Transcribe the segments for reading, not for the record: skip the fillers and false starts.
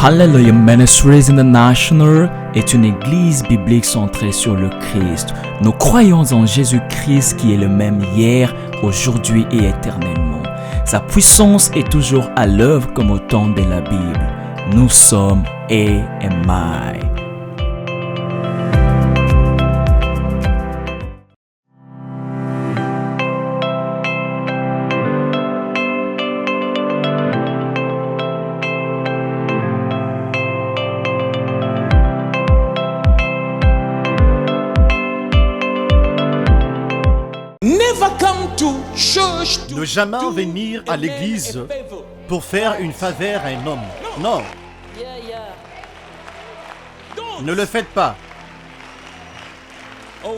Hallelujah Ministries International est une église biblique centrée sur le Christ. Nous croyons en Jésus-Christ qui est le même hier, aujourd'hui et éternellement. Sa puissance est toujours à l'œuvre comme au temps de la Bible. Nous sommes AMI. Ne jamais venir à l'église pour faire une faveur à un homme. Non. Ne le faites pas.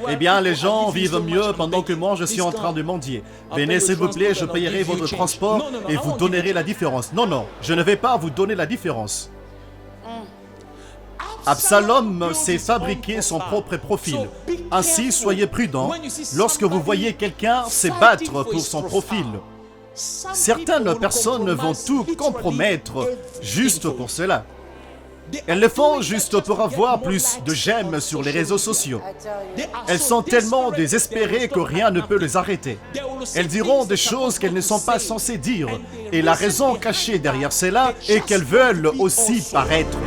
Eh bien, les gens vivent mieux pendant que moi, je suis en train de mendier. Venez, s'il vous plaît, je payerai votre transport et vous donnerez la différence. Non, je ne vais pas vous donner la différence. Absalom s'est fabriqué son propre profil. Ainsi, soyez prudents lorsque vous voyez quelqu'un se battre pour son profil. Certaines personnes vont tout compromettre juste pour cela. Elles le font juste pour avoir plus de j'aime sur les réseaux sociaux. Elles sont tellement désespérées que rien ne peut les arrêter. Elles diront des choses qu'elles ne sont pas censées dire. Et la raison cachée derrière cela est qu'elles veulent aussi paraître.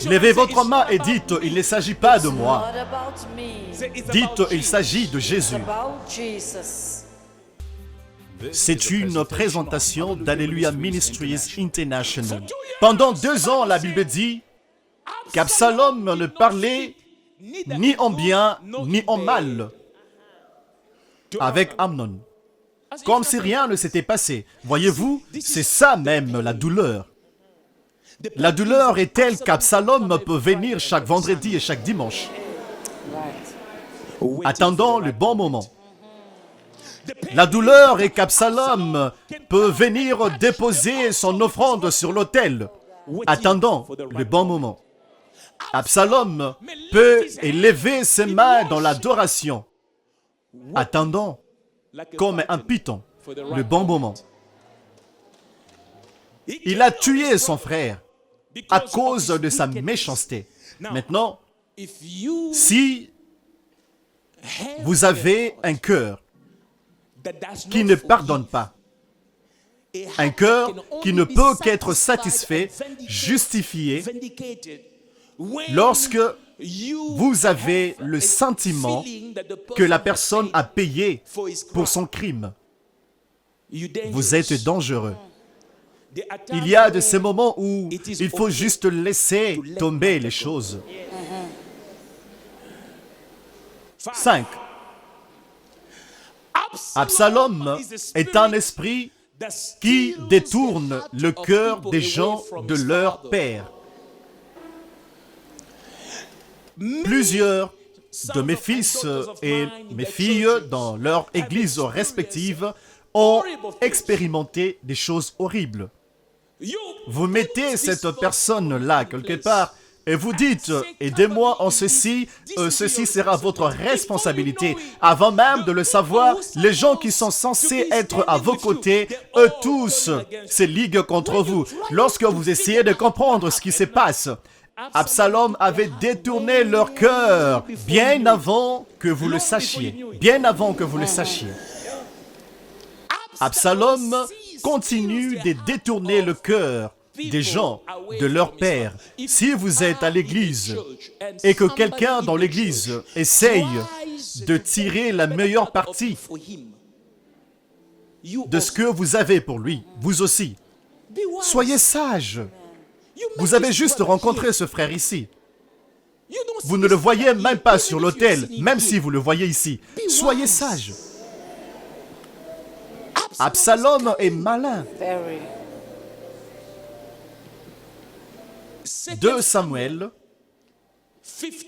Levez votre main et dites, il ne s'agit pas de moi. Dites, il s'agit de Jésus. C'est une présentation d'Alleluia Ministries International. Pendant 2 ans, la Bible dit qu'Absalom ne parlait ni en bien ni en mal avec Amnon. Comme si rien ne s'était passé. Voyez-vous, c'est ça même la douleur. La douleur est telle qu'Absalom peut venir chaque vendredi et chaque dimanche, attendant le bon moment. La douleur est qu'Absalom peut venir déposer son offrande sur l'autel, attendant le bon moment. Absalom peut élever ses mains dans l'adoration, attendant comme un python le bon moment. Il a tué son frère à cause de sa méchanceté. Maintenant, si vous avez un cœur qui ne pardonne pas, un cœur qui ne peut qu'être satisfait, justifié, lorsque vous avez le sentiment que la personne a payé pour son crime, vous êtes dangereux. Il y a de ces moments où il faut juste laisser tomber les choses. 5. Absalom est un esprit qui détourne le cœur des gens de leur père. Plusieurs de mes fils et mes filles dans leur église respective ont expérimenté des choses horribles. Vous mettez cette personne-là quelque part et vous dites, aidez-moi en ceci, ceci sera votre responsabilité. Avant même de le savoir, les gens qui sont censés être à vos côtés, eux tous se liguent contre vous. Lorsque vous essayez de comprendre ce qui se passe, Absalom avait détourné leur cœur bien avant que vous le sachiez. Bien avant que vous le sachiez. Absalom continue de détourner le cœur des gens de leur père. Si vous êtes à l'église et que quelqu'un dans l'église essaye de tirer la meilleure partie de ce que vous avez pour lui, vous aussi, soyez sages. Vous avez juste rencontré ce frère ici. Vous ne le voyez même pas sur l'autel, même si vous le voyez ici. Soyez sages. Absalom est malin. 2 Samuel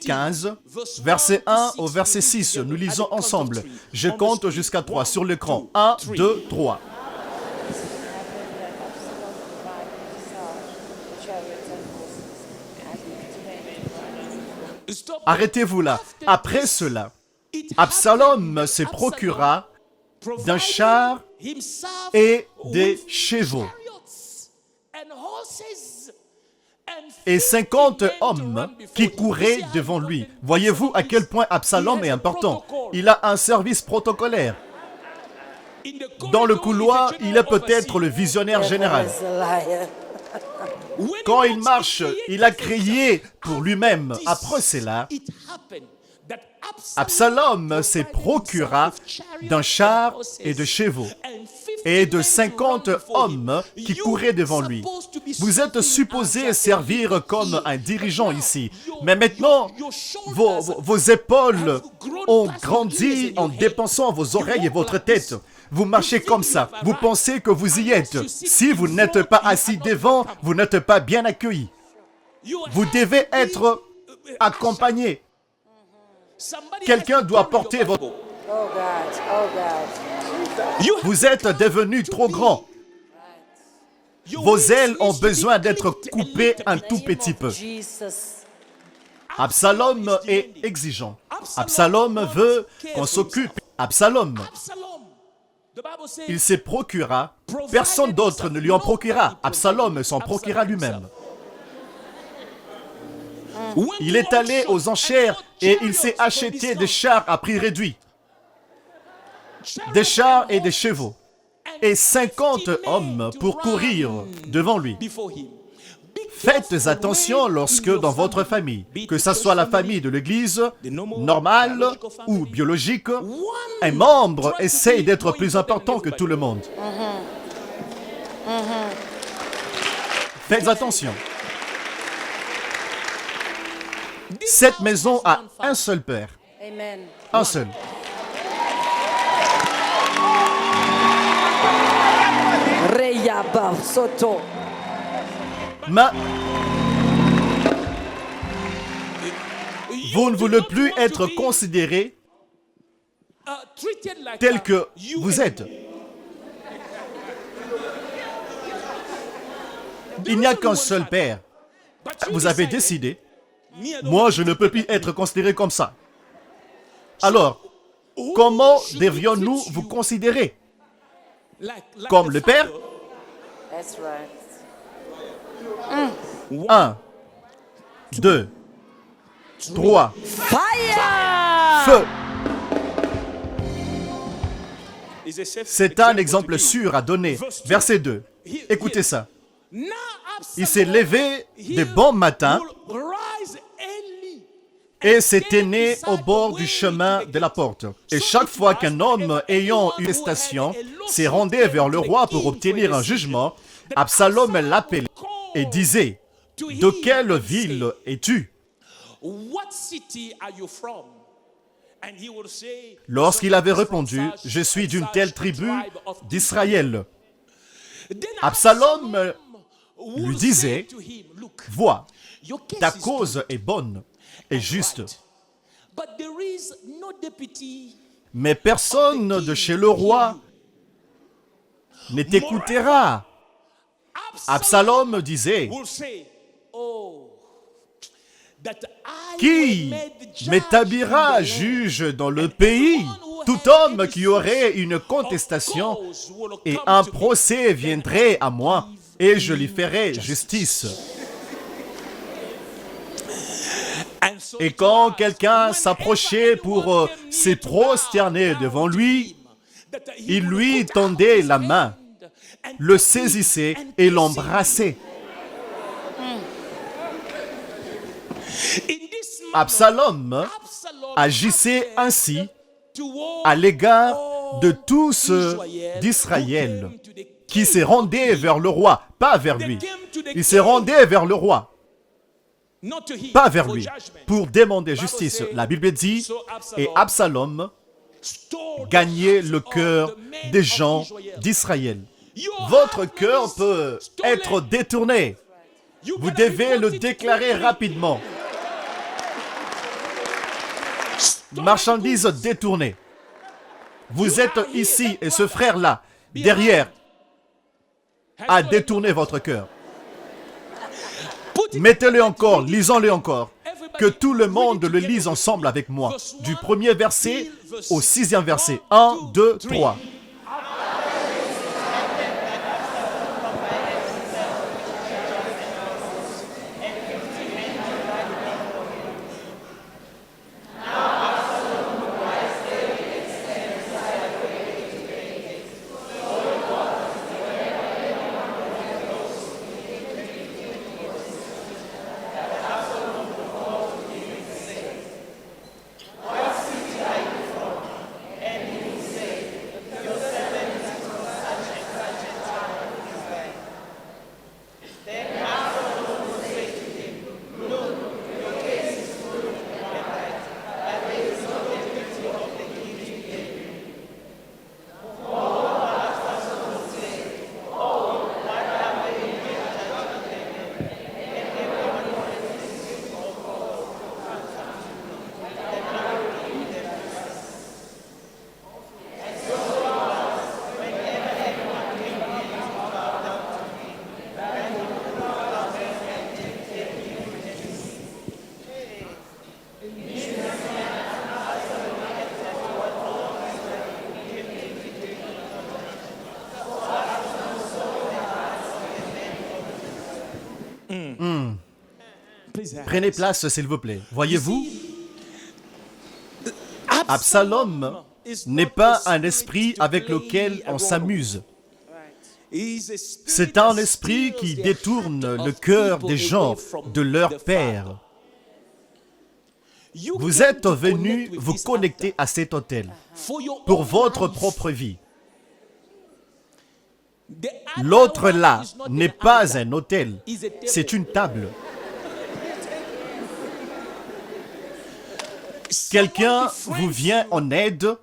15, verset 1 au verset 6. Nous lisons ensemble. Je compte jusqu'à 3 sur l'écran. 1, 2, 3. Arrêtez-vous là. Après cela, Absalom se procura d'un char et des chevaux. Et 50 hommes qui couraient devant lui. Voyez-vous à quel point Absalom est important. Il a un service protocolaire. Dans le couloir, il est peut-être le visionnaire général. Quand il marche, il a crié pour lui-même. Après cela, Absalom se procura d'un char et de chevaux et de 50 hommes qui couraient devant lui. Vous êtes supposé servir comme un dirigeant ici. Mais maintenant, vos épaules ont grandi en dépensant vos oreilles et votre tête. Vous marchez comme ça. Vous pensez que vous y êtes. Si vous n'êtes pas assis devant, vous n'êtes pas bien accueilli. Vous devez être accompagné. Quelqu'un doit porter votre... Vous êtes devenu trop grand. Vos ailes ont besoin d'être coupées un tout petit peu. Absalom est exigeant. Absalom veut qu'on s'occupe. Absalom, il se procura. Personne d'autre ne lui en procura. Absalom s'en procura lui-même. Il est allé aux enchères et il s'est acheté des chars à prix réduit. Des chars et des chevaux. Et 50 hommes pour courir devant lui. Faites attention lorsque dans votre famille, que ce soit la famille de l'église, normale ou biologique, un membre essaye d'être plus important que tout le monde. Faites attention. Cette maison a un seul père. Un seul. Mais vous ne voulez plus être considéré tel que vous êtes. Il n'y a qu'un seul père. Vous avez décidé. Moi, je ne peux plus être considéré comme ça. Alors, comment devrions-nous vous considérer? Comme le père? 1, 2, 3. Feu! C'est un exemple sûr à donner. Verset 2. Écoutez ça. Il s'est levé de bon matin et s'est tenu au bord du chemin de la porte. Et chaque fois qu'un homme ayant une station s'est rendu vers le roi pour obtenir un jugement, Absalom l'appelait et disait, « De quelle ville es-tu » Lorsqu'il avait répondu, « Je suis d'une telle tribu d'Israël », Absalom lui disait, « Vois, ta cause est bonne et juste. Mais personne de chez le roi ne t'écoutera. » Absalom disait, « Qui m'établira juge dans le pays? Tout homme qui aurait une contestation et un procès viendrait à moi, et je lui ferai justice. » Et quand quelqu'un s'approchait pour se prosterner devant lui, il lui tendait la main, le saisissait et l'embrassait. Absalom agissait ainsi à l'égard de tous d'Israël qui se rendaient vers le roi, pas vers lui. Il se rendait vers le roi, pas vers lui, pour demander justice. La Bible dit, et Absalom gagnait le cœur des gens d'Israël. Votre cœur peut être détourné. Vous devez le déclarer rapidement. Marchandise détournée. Vous êtes ici et ce frère-là, derrière, a détourné votre cœur. Mettez-le encore, lisons-le encore. Que tout le monde le lise ensemble avec moi. Du premier verset au 6e verset. 1, 2, 3. Prenez place, s'il vous plaît. Voyez-vous, Absalom n'est pas un esprit avec lequel on s'amuse. C'est un esprit qui détourne le cœur des gens de leur père. Vous êtes venus vous connecter à cet autel pour votre propre vie. L'autre là n'est pas un autel, c'est une table. Quelqu'un vous vient en aide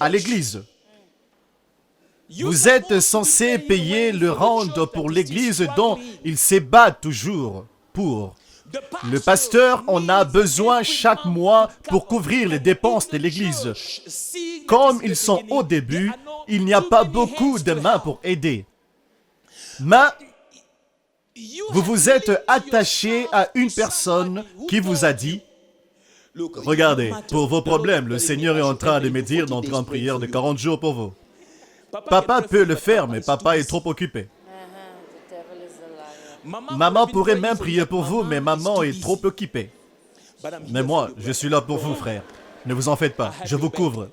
à l'église. Vous êtes censé payer le rente pour l'église dont il se bat toujours pour. Le pasteur en a besoin chaque mois pour couvrir les dépenses de l'église. Comme ils sont au début, il n'y a pas beaucoup de mains pour aider. Mais vous vous êtes attaché à une personne qui vous a dit: regardez, pour vos problèmes, le Seigneur est en train de me dire d'entrer en prière de 40 jours pour vous. Papa peut le faire, mais papa est trop occupé. Maman pourrait même prier pour vous, mais maman est trop occupée. Mais moi, je suis là pour vous, frère. Ne vous en faites pas, je vous couvre.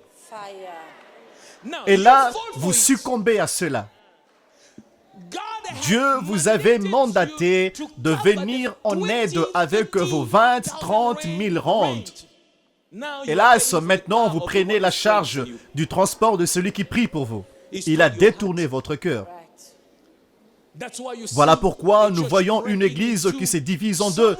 Et là, vous succombez à cela. Dieu vous avait mandaté de venir en aide avec vos 20, 30 000 rentes. Hélas, maintenant, vous prenez la charge du transport de celui qui prie pour vous. Il a détourné votre cœur. Voilà pourquoi nous voyons une église qui se divise en deux.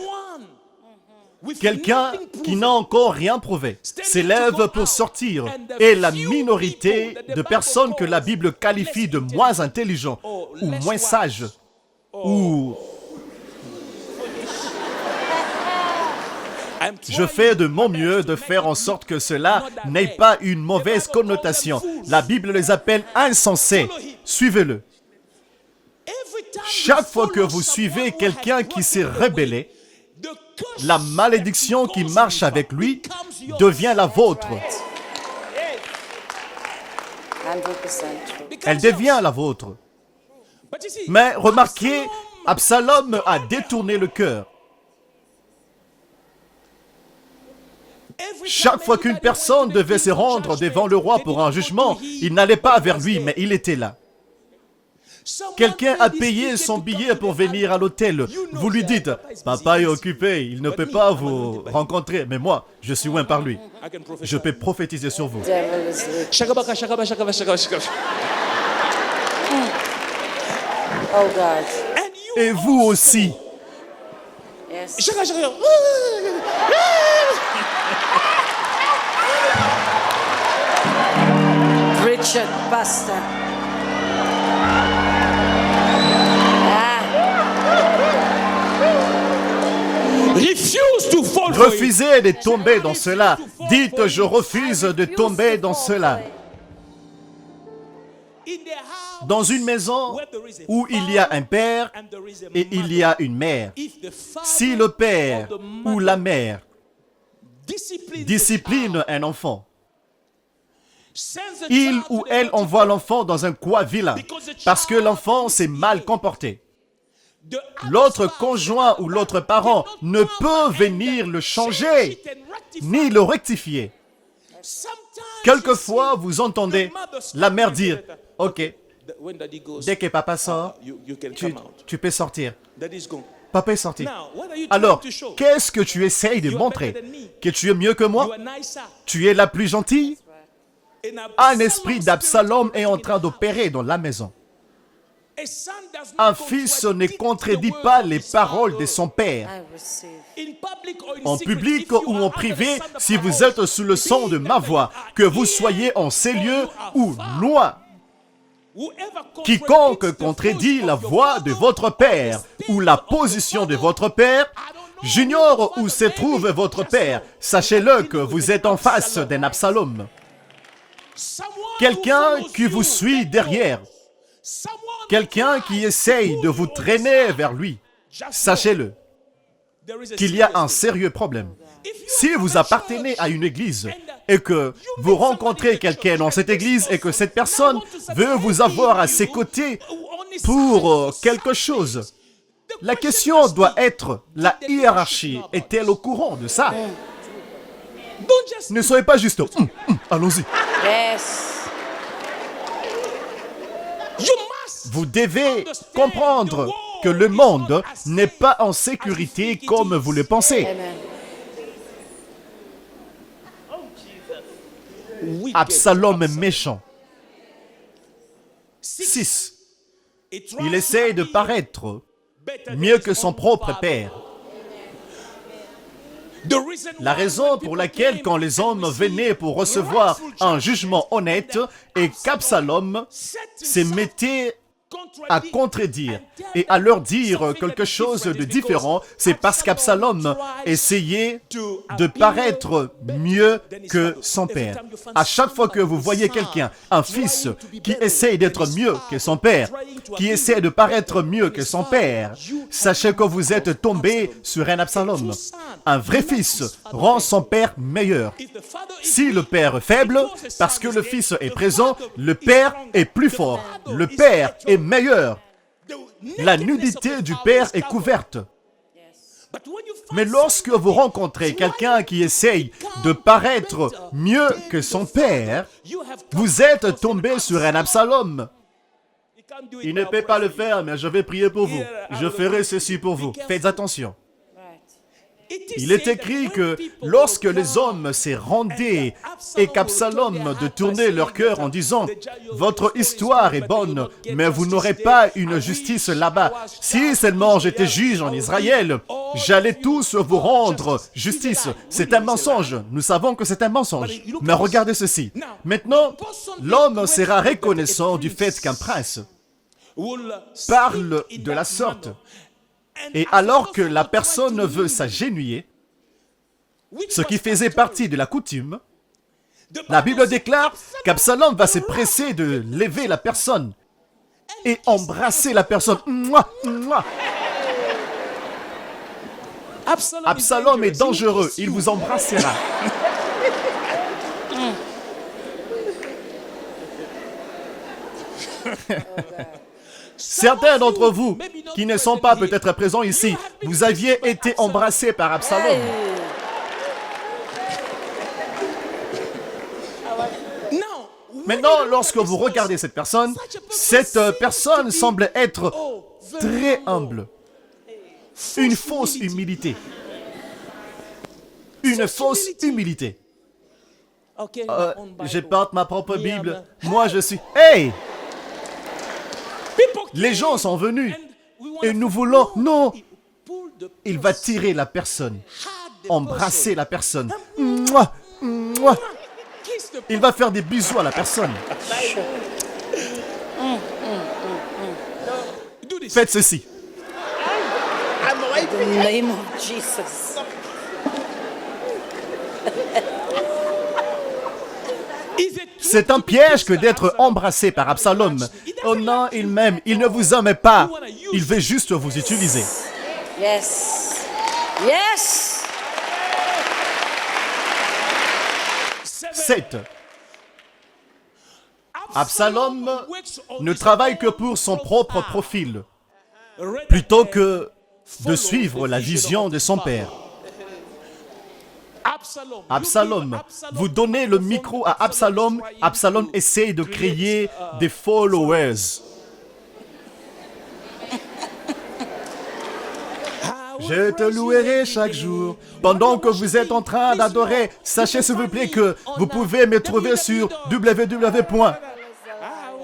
Quelqu'un qui n'a encore rien prouvé s'élève pour sortir, et la minorité de personnes que la Bible qualifie de moins intelligents ou moins sages ou... Je fais de mon mieux de faire en sorte que cela n'ait pas une mauvaise connotation. La Bible les appelle insensés. Suivez-le. Chaque fois que vous suivez quelqu'un qui s'est rebellé, la malédiction qui marche avec lui devient la vôtre. Elle devient la vôtre. Mais remarquez, Absalom a détourné le cœur. Chaque fois qu'une personne devait se rendre devant le roi pour un jugement, il n'allait pas vers lui, mais il était là. Quelqu'un a payé son billet pour venir à l'hôtel. Vous lui dites: papa est occupé, il ne peut pas vous rencontrer. Mais moi, je suis loin par lui. Je peux prophétiser sur vous. Et vous aussi. Richard, pastor. Refusez de tomber dans cela. Dites: je refuse de tomber dans cela. Dans une maison où il y a un père et il y a une mère, si le père ou la mère discipline un enfant, il ou elle envoie l'enfant dans un coin vilain parce que l'enfant s'est mal comporté. L'autre conjoint ou l'autre parent ne peut venir le changer ni le rectifier. Quelquefois, vous entendez la mère dire « Ok, dès que papa sort, tu peux sortir. Papa est sorti. Alors, qu'est-ce que tu essayes de montrer? Que tu es mieux que moi? Tu es la plus gentille? » Un esprit d'Absalom est en train d'opérer dans la maison. Un fils ne contredit pas les paroles de son père. En public ou en privé, si vous êtes sous le son de ma voix, que vous soyez en ces lieux ou loin, quiconque contredit la voix de votre père ou la position de votre père, j'ignore où se trouve votre père. Sachez-le que vous êtes en face d'un Absalom. Quelqu'un qui vous suit derrière. Quelqu'un qui essaye de vous traîner vers lui. Sachez-le qu'il y a un sérieux problème. Si vous appartenez à une église et que vous rencontrez quelqu'un dans cette église et que cette personne veut vous avoir à ses côtés pour quelque chose, la question doit être, la hiérarchie est-elle au courant de ça? Ne soyez pas juste, allons-y. Yes. Vous devez comprendre que le monde n'est pas en sécurité comme vous le pensez. Amen. Absalom est méchant. 6. Il essaie de paraître mieux que son propre père. La raison pour laquelle quand les hommes venaient pour recevoir un jugement honnête et qu'Absalom se mettait à contredire et à leur dire quelque chose de différent, c'est parce qu'Absalom essayait de paraître mieux que son père. À chaque fois que vous voyez quelqu'un, un fils, qui essaye d'être mieux que son père, qui essaie de paraître mieux que son père, sachez que vous êtes tombé sur un Absalom. Un vrai fils rend son père meilleur. Si le père est faible, parce que le fils est présent, le père est plus fort. Le père est meilleur. La nudité du père est couverte. Mais lorsque vous rencontrez quelqu'un qui essaye de paraître mieux que son père, vous êtes tombé sur un Absalom. Il ne peut pas le faire, mais je vais prier pour vous. Je ferai ceci pour vous. Faites attention. Il est écrit que lorsque les hommes se rendaient et qu'Absalom de tourner leur cœur en disant « Votre histoire est bonne, mais vous n'aurez pas une justice là-bas. Si seulement j'étais juge en Israël, j'allais tous vous rendre justice. » C'est un mensonge. Nous savons que c'est un mensonge. Mais regardez ceci. Maintenant, l'homme sera reconnaissant du fait qu'un prince parle de la sorte. Et alors que la personne veut s'agenouiller, ce qui faisait partie de la coutume, la Bible déclare qu'Absalom va se presser de lever la personne et embrasser la personne. Mouah, mouah. Absalom est dangereux, il vous embrassera. Certains d'entre vous qui ne sont pas peut-être présents ici, vous aviez été embrassés par Absalom. Maintenant, lorsque vous regardez cette personne semble être très humble. Une fausse humilité. Une fausse humilité. Je porte ma propre Bible. Moi, je suis... Hey! Les gens sont venus et nous voulons... Non! Il va tirer la personne, embrasser la personne. Mouah, mouah. Il va faire des bisous à la personne. Faites ceci. In the name of Jesus. C'est un piège que d'être embrassé par Absalom. Oh non, il m'aime. Il ne vous aime pas. Il veut juste vous utiliser. Yes. Yes. 7. Absalom ne travaille que pour son propre profil, plutôt que de suivre la vision de son père. Absalom, vous donnez le micro à Absalom, Absalom essaie de créer des followers. Je te louerai chaque jour. Pendant que vous êtes en train d'adorer, sachez s'il vous plaît que vous pouvez me trouver sur www.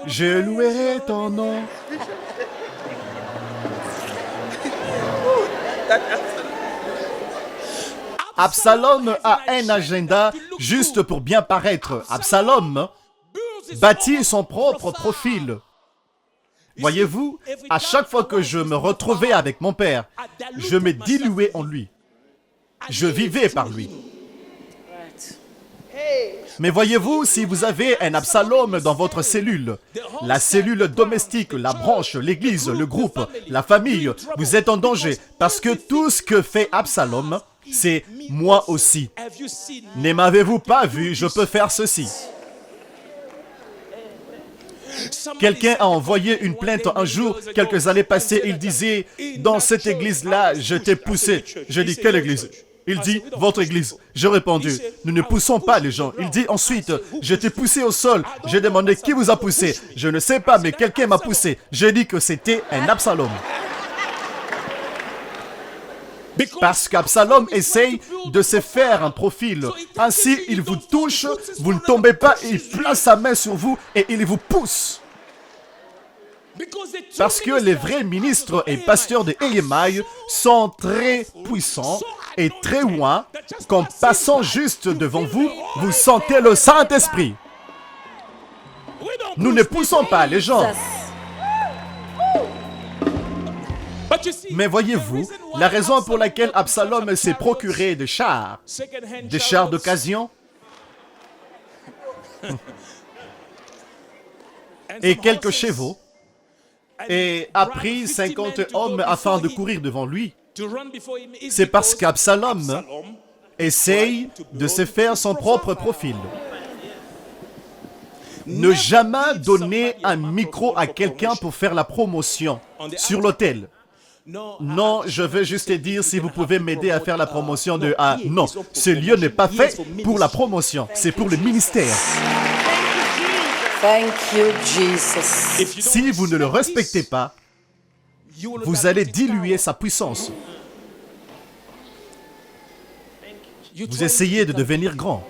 Je louerai ton nom. Absalom a un agenda juste pour bien paraître. Absalom bâtit son propre profil. Voyez-vous, à chaque fois que je me retrouvais avec mon père, je me diluais en lui. Je vivais par lui. Mais voyez-vous, si vous avez un Absalom dans votre cellule, la cellule domestique, la branche, l'église, le groupe, la famille, vous êtes en danger parce que tout ce que fait Absalom, c'est moi aussi. Ne m'avez-vous pas vu, je peux faire ceci. Quelqu'un a envoyé une plainte un jour, quelques années passées, il disait, dans cette église-là, je t'ai poussé. Je dis, quelle église? Il dit, votre église. J'ai répondu, nous ne poussons pas les gens. Il dit ensuite, je t'ai poussé au sol. J'ai demandé, qui vous a poussé? Je ne sais pas, mais quelqu'un m'a poussé. J'ai dit que c'était un Absalom. Parce qu'Absalom essaye de se faire un profil. Ainsi, il vous touche, vous ne tombez pas, il place sa main sur vous et il vous pousse. Parce que les vrais ministres et pasteurs de EMI sont très puissants et très loin, qu'en passant juste devant vous, vous sentez le Saint-Esprit. Nous ne poussons pas les gens. Mais voyez-vous, la raison pour laquelle Absalom s'est procuré des chars d'occasion, et quelques chevaux, et a pris 50 hommes afin de courir devant lui, c'est parce qu'Absalom essaye de se faire son propre profil. Ne jamais donner un micro à quelqu'un pour faire la promotion sur l'autel. Non, je veux juste te dire si vous pouvez m'aider à faire la promotion de... Ah, non, ce lieu n'est pas fait pour la promotion, c'est pour le ministère. Thank you, Jesus. Si vous ne le respectez pas, vous allez diluer sa puissance. Vous essayez de devenir grand.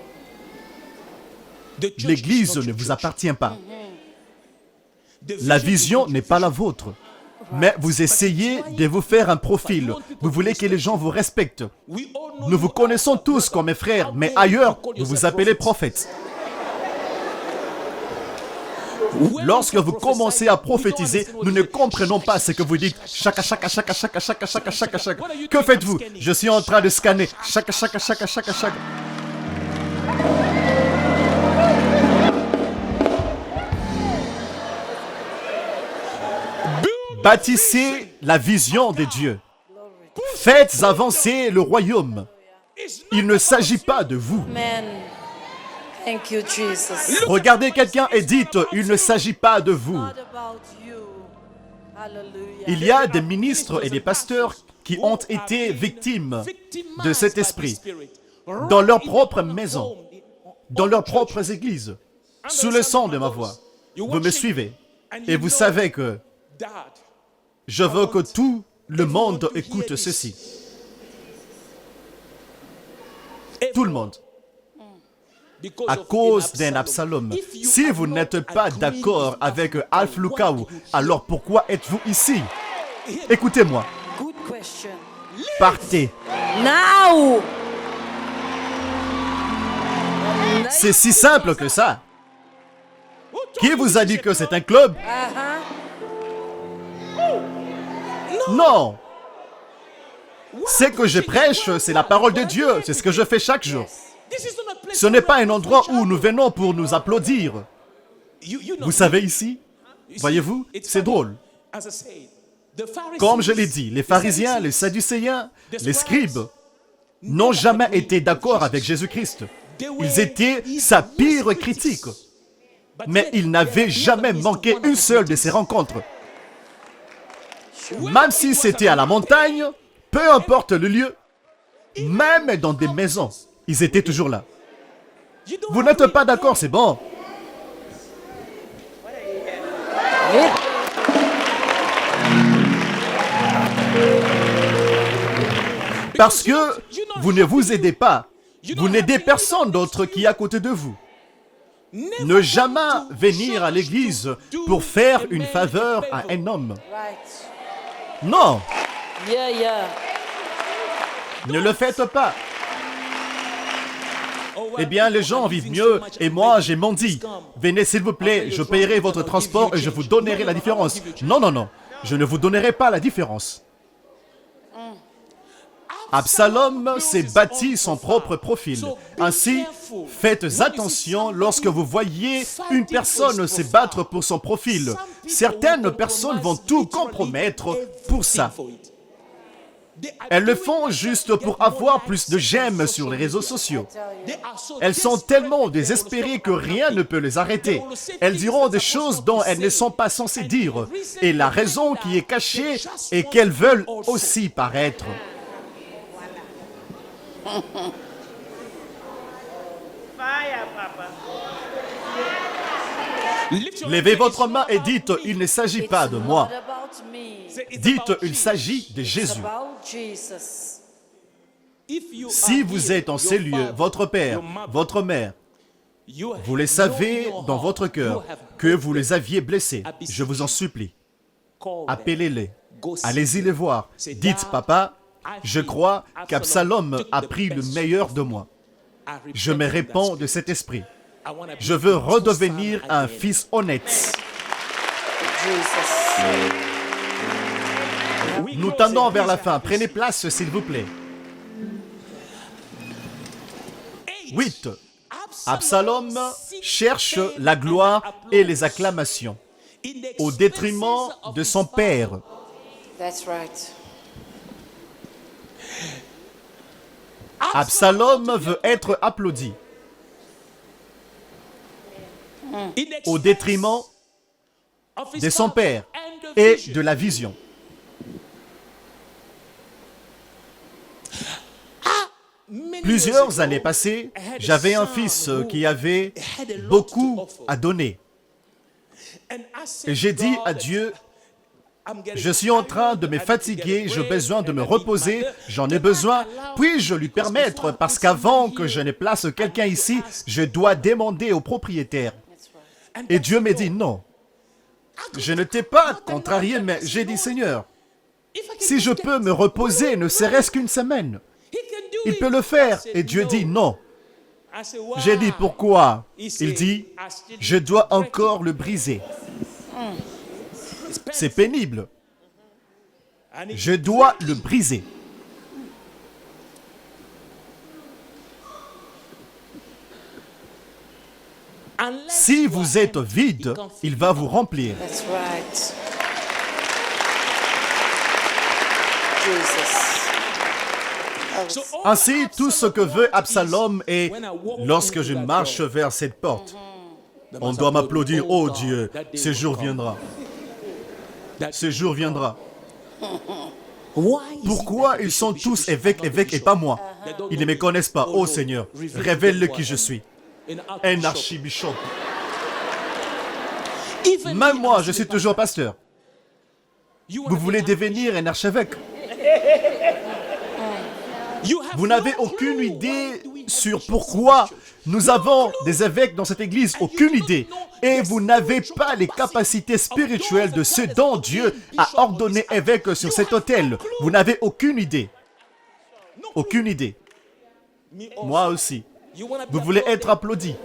L'église ne vous appartient pas. La vision n'est pas la vôtre. Mais vous essayez de vous faire un profil. Vous voulez que les gens vous respectent. Nous vous connaissons tous comme mes frères, mais ailleurs, vous vous appelez prophètes. Lorsque vous commencez à prophétiser, nous ne comprenons pas ce que vous dites. Chaka, chaka, chaka, chaka, chaka, chaka, chaka, chaka. Que faites-vous? Je suis en train de scanner. Chaka, chaka, chaka, chaka, chaka. Bâtissez la vision de Dieu. Faites avancer le royaume. Il ne s'agit pas de vous. Amen. Thank you, Jesus. Regardez quelqu'un et dites, il ne s'agit pas de vous. Not about you. Hallelujah. Il y a des ministres et des pasteurs qui ont été victimes de cet esprit dans leur propre maison, dans leurs propres églises, sous le son de ma voix. Vous me suivez et vous savez que je veux que tout le monde écoute ceci. Tout le monde. À cause d'un Absalom. Si vous n'êtes pas d'accord avec Alf Lukaou, alors pourquoi êtes-vous ici? Écoutez-moi. Good question. Partez. Now. C'est si simple que ça. Qui vous a dit que c'est un club? Non. Ce que je prêche, c'est la parole de Dieu. C'est ce que je fais chaque jour. Ce n'est pas un endroit où nous venons pour nous applaudir. Vous savez ici, Voyez-vous, c'est drôle. Comme je l'ai dit, les pharisiens, les sadducéens, les scribes n'ont jamais été d'accord avec Jésus-Christ. Ils étaient sa pire critique. Mais ils n'avaient jamais manqué une seule de ces rencontres. Même si c'était à la montagne, peu importe le lieu, même dans des maisons, ils étaient toujours là. Vous n'êtes pas d'accord, c'est bon. Parce que vous ne vous aidez pas. Vous n'aidez personne d'autre qui est à côté de vous. Ne jamais venir à l'église pour faire une faveur à un homme. Right. Non, Yeah. ne le faites pas. Eh bien, les gens vivent mieux et moi, j'ai menti. Venez, s'il vous plaît, je paierai votre transport et je vous donnerai la différence. Non, non, non, je ne vous donnerai pas la différence. Absalom s'est bâti son propre profil. Ainsi, faites attention lorsque vous voyez une personne se battre pour son profil. Certaines personnes vont tout compromettre pour ça. Elles le font juste pour avoir plus de j'aime sur les réseaux sociaux. Elles sont tellement désespérées que rien ne peut les arrêter. Elles diront des choses dont elles ne sont pas censées dire. Et la raison qui est cachée est qu'elles veulent aussi paraître. Levez votre main et dites, il ne s'agit pas de moi. Not about me. Dites, il s'agit de It's Jésus. about Jesus. Si vous êtes en ces lieux, votre père, votre mère, vous les savez dans votre cœur que vous les aviez blessés. Je vous en supplie. Appelez-les. Allez-y les voir. Dites, papa, je crois qu'Absalom a pris le meilleur de moi. Je me répands de cet esprit. Je veux redevenir un fils honnête. Jesus. Nous tendons vers la fin. Prenez place, s'il vous plaît. 8. Absalom cherche la gloire et les acclamations au détriment de son père. That's right. Absalom veut être applaudi au détriment de son père et de la vision. Plusieurs années passées, j'avais un fils qui avait beaucoup à donner. Et j'ai dit à Dieu, je suis en train de me fatiguer, j'ai besoin de me reposer, j'en ai besoin. Puis-je lui permettre, parce qu'avant que je ne place quelqu'un ici, je dois demander au propriétaire. Et Dieu m'a dit non. Je ne t'ai pas contrarié, mais j'ai dit, Seigneur, si je peux me reposer, ne serait-ce qu'une semaine, il peut le faire. Et Dieu dit non. J'ai dit pourquoi? Il dit, je dois encore le briser. C'est pénible. Je dois le briser. Si vous êtes vide, il va vous remplir. That's right. Jesus. Ainsi, tout ce que veut Absalom est, lorsque je marche vers cette porte, on doit m'applaudir, oh Dieu, ce jour viendra. Ce jour viendra. Pourquoi ils sont tous évêques et pas moi? Ils ne me connaissent pas. Oh Seigneur, révèle-le qui je suis. Un archibishop. Même moi, je suis toujours pasteur. Vous voulez devenir un archevêque? Vous n'avez aucune idée sur pourquoi nous avons des évêques dans cette église. Aucune idée. Et vous n'avez pas les capacités spirituelles de ce dont Dieu a ordonné évêque sur cet autel. Vous n'avez aucune idée. Aucune idée. Moi aussi. Vous voulez être applaudi.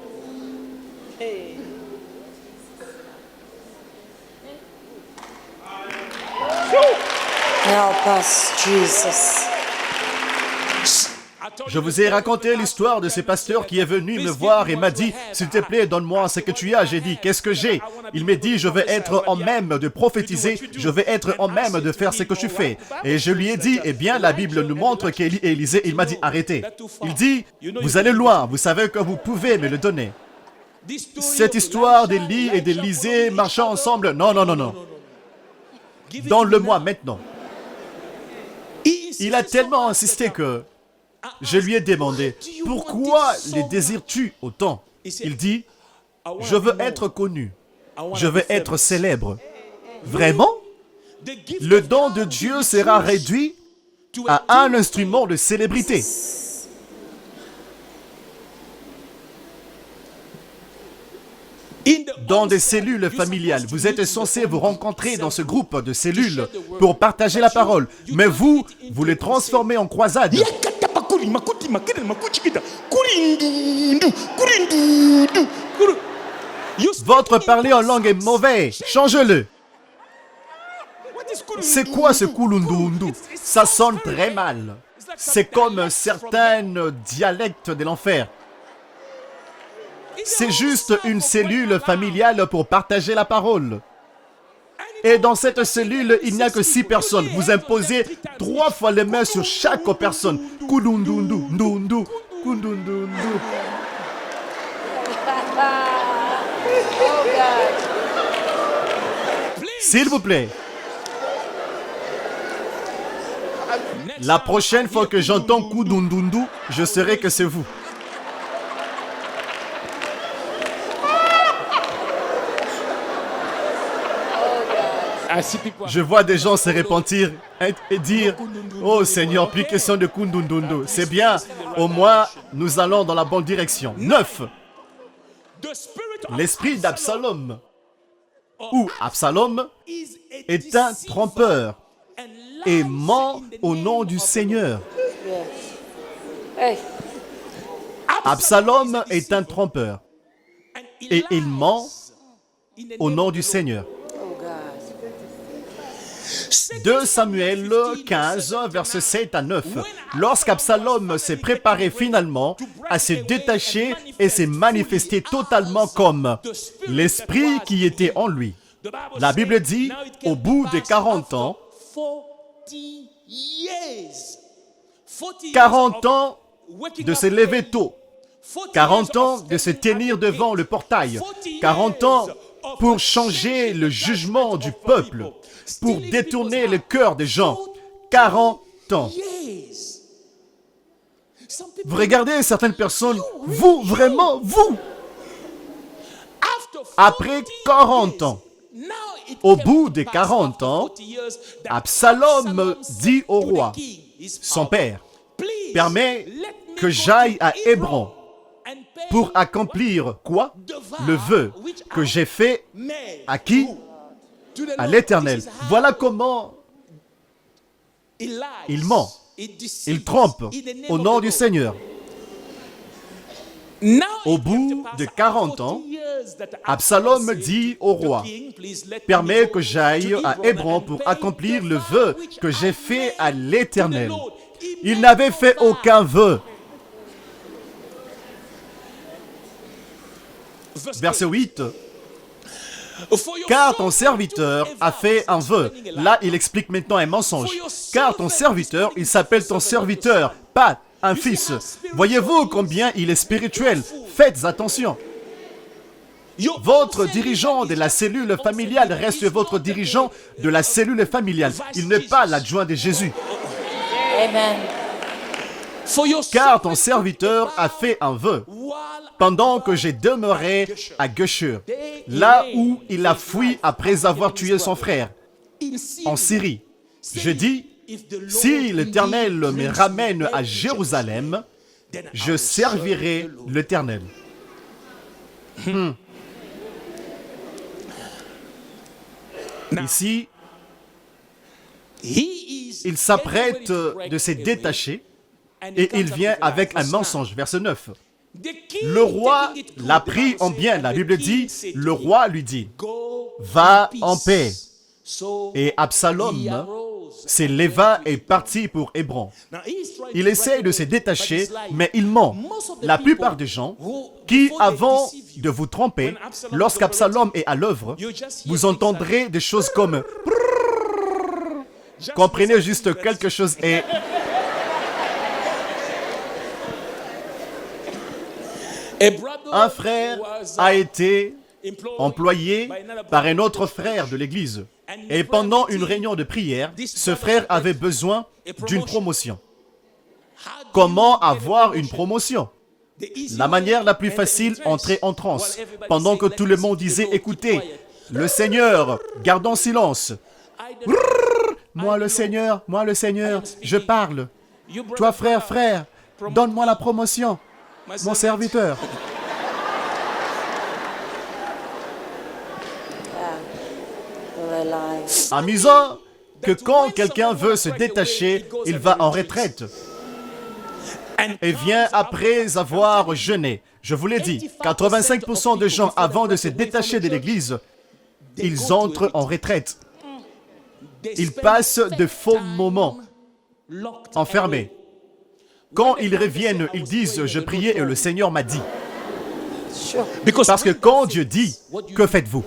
Help us, Jesus. Je vous ai raconté l'histoire de ce pasteur qui est venu me voir et m'a dit, s'il te plaît, donne-moi ce que tu as. J'ai dit, qu'est-ce que j'ai? Il m'a dit, je vais être en même de prophétiser, je vais être en même de faire ce que tu fais. Et je lui ai dit, eh bien, la Bible nous montre qu'Élie et Élisée, il m'a dit, arrêtez. Il dit, vous allez loin, vous savez que vous pouvez me le donner. Cette histoire d'Élie et d'Élisée marchant ensemble, non, non, non, non. Donne-le-moi maintenant. Il a tellement insisté que je lui ai demandé, pourquoi les désires-tu autant? Il dit, je veux être connu, je veux être célèbre. Vraiment? Le don de Dieu sera réduit à un instrument de célébrité. Dans des cellules familiales, vous êtes censé vous rencontrer dans ce groupe de cellules pour partager la parole. Mais vous les transformez en croisade. Votre parler en langue est mauvais. Change-le. C'est quoi ce kulundundu? Ça sonne très mal. C'est comme certains dialectes de l'enfer. C'est juste une cellule familiale pour partager la parole. Et dans cette cellule, il n'y a que 6 personnes. Vous imposez 3 fois les mains sur chaque personne. Kulundundu, ndundu, kundundundu. S'il vous plaît. La prochaine fois que j'entends kundundundu, je saurai que c'est vous. Je vois des gens se repentir et dire, oh Seigneur, plus question de kundundundu. C'est bien, au moins nous allons dans la bonne direction. 9. L'esprit d'Absalom ou Absalom est un trompeur et ment au nom du Seigneur. Absalom est un trompeur et il ment au nom du Seigneur. 2 Samuel 15, versets 7 à 9. Lorsqu'Absalom s'est préparé finalement à se détacher et s'est manifesté totalement comme l'esprit qui était en lui. La Bible dit, au bout de 40 ans, 40 ans de se lever tôt, 40 ans de se tenir devant le portail, 40 ans pour changer le jugement du peuple, pour détourner le cœur des gens. 40 ans. Vous regardez certaines personnes, vous, vraiment, vous. Après 40 ans, au bout des 40 ans, Absalom dit au roi, son père, permets que j'aille à Hébron pour accomplir quoi? Le vœu que j'ai fait à qui? À l'Éternel. Voilà comment il ment, il trompe au nom du Seigneur. Au bout de 40 ans, Absalom dit au roi, permets que j'aille à Hébron pour accomplir le vœu que j'ai fait à l'Éternel. Il n'avait fait aucun vœu. Verset 8. Car ton serviteur a fait un vœu. Là, il explique maintenant un mensonge. Car ton serviteur, il s'appelle ton serviteur, pas un fils. Voyez-vous combien il est spirituel? Faites attention. Votre dirigeant de la cellule familiale reste votre dirigeant de la cellule familiale. Il n'est pas l'adjoint de Jésus. Amen. Car ton serviteur a fait un vœu. Pendant que j'ai demeuré à Geshur, là où il a fui après avoir tué son frère, en Syrie. Je dis, si l'Éternel me ramène à Jérusalem, je servirai l'Éternel. Ici, il s'apprête de se détacher et il vient avec un mensonge. Verset 9. Le roi l'a pris en bien. La Bible dit, le roi lui dit, va en paix. Et Absalom s'éleva et partit pour Hébron. Il essaye de se détacher, mais il ment. La plupart des gens qui, avant de vous tromper, lorsqu'Absalom est à l'œuvre, vous entendrez des choses comme « Comprenez juste quelque chose et... » Un frère a été employé par un autre frère de l'église. Et pendant une réunion de prière, ce frère avait besoin d'une promotion. Comment avoir une promotion? La manière la plus facile, entrer en transe. Pendant que tout le monde disait, écoutez, le Seigneur, gardons silence. Moi le Seigneur, je parle. Toi frère, donne-moi la promotion. Mon serviteur. Amusant que quand quelqu'un veut se détacher, il va en retraite et vient après avoir jeûné. Je vous l'ai dit, 85% des gens, avant de se détacher de l'église, ils entrent en retraite. Ils passent de faux moments enfermés. Quand ils reviennent, ils disent « Je priais et le Seigneur m'a dit ». Parce que quand Dieu dit, que faites-vous?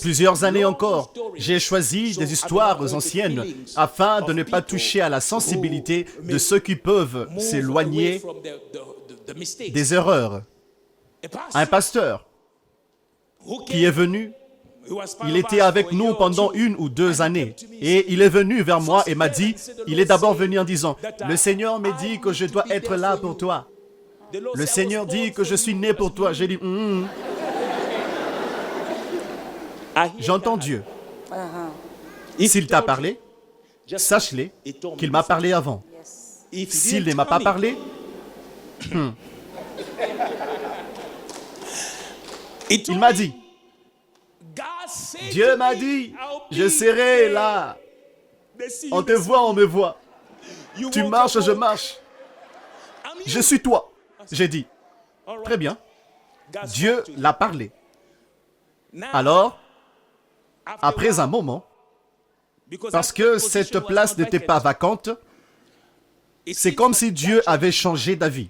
Plusieurs années encore, j'ai choisi des histoires anciennes afin de ne pas toucher à la sensibilité de ceux qui peuvent s'éloigner des erreurs. Un pasteur qui est venu, il était avec nous pendant 1 ou 2 années et il est venu vers moi et m'a dit, il est d'abord venu en disant, le Seigneur me dit que je dois être là pour toi. Le Seigneur dit que je suis né pour toi. J'ai dit, J'entends Dieu. S'il t'a parlé, sache-le qu'il m'a parlé avant. S'il ne m'a pas parlé, il m'a dit. Dieu m'a dit, je serai là. On te voit, on me voit. Tu marches, je marche. Je suis toi. J'ai dit, très bien. Dieu l'a parlé. Alors, après un moment, parce que cette place n'était pas vacante, c'est comme si Dieu avait changé d'avis.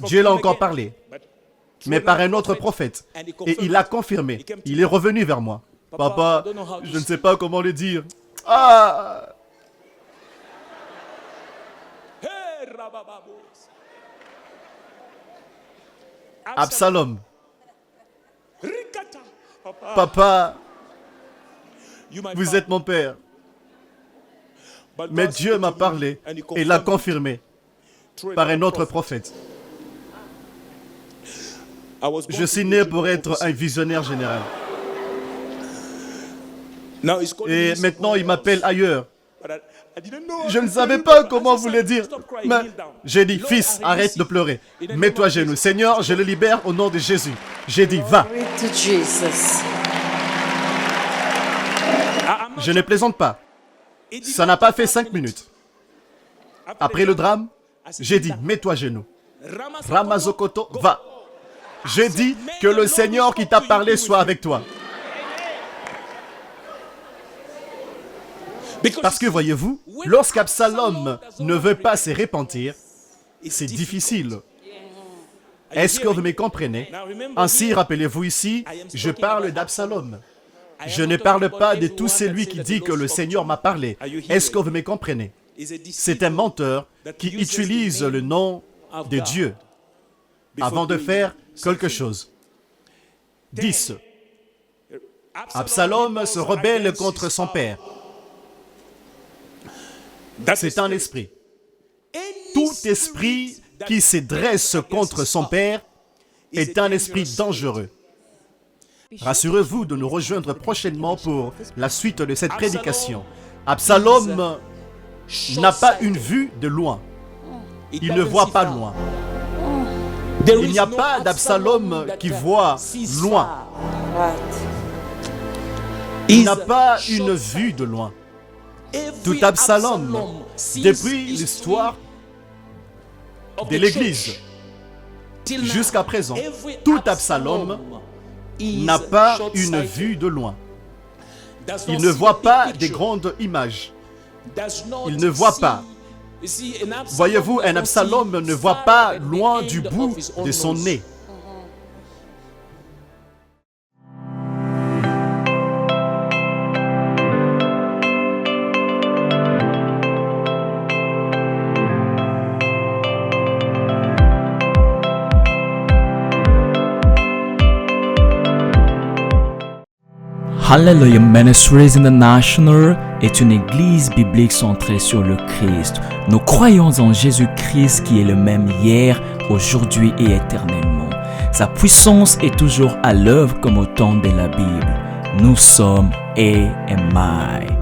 Dieu l'a encore parlé, mais par un autre prophète. Et il a confirmé. Il est revenu vers moi. Papa, je ne sais pas comment le dire. Ah! Absalom. Papa, vous êtes mon père. Mais Dieu m'a parlé et l'a confirmé par un autre prophète. Je suis né pour être un visionnaire général. Et maintenant, il m'appelle ailleurs. Je ne savais pas comment vous le dire. Mais j'ai dit, fils, arrête de pleurer. Mets-toi à genoux. Seigneur, je le libère au nom de Jésus. J'ai dit, va. Je ne plaisante pas. Ça n'a pas fait 5 minutes. Après le drame, j'ai dit, mets-toi à genoux. Ramazokoto, va. J'ai dit que le Seigneur qui t'a parlé soit avec toi. Parce que voyez-vous, lorsqu'Absalom ne veut pas se repentir, c'est difficile. Est-ce que vous me comprenez? Ainsi, rappelez-vous ici, je parle d'Absalom. Je ne parle pas de tout celui qui dit que le Seigneur m'a parlé. Est-ce que vous me comprenez? C'est un menteur qui utilise le nom de Dieu avant de faire quelque chose. 10. Absalom se rebelle contre son père. C'est un esprit. Tout esprit qui se dresse contre son père est un esprit dangereux. Rassurez-vous de nous rejoindre prochainement pour la suite de cette prédication. Absalom n'a pas une vue de loin. Il ne voit pas loin. Il n'y a pas d'Absalom qui voit loin. Il n'a pas une vue de loin. Tout Absalom, depuis l'histoire de l'Église jusqu'à présent, tout Absalom n'a pas une vue de loin. Il ne voit pas des grandes images. Il ne voit pas. Voyez-vous, un Absalom ne voit pas loin du bout de son nez. Hallelujah Ministries International est une église biblique centrée sur le Christ. Nous croyons en Jésus-Christ qui est le même hier, aujourd'hui et éternellement. Sa puissance est toujours à l'œuvre comme au temps de la Bible. Nous sommes AMI.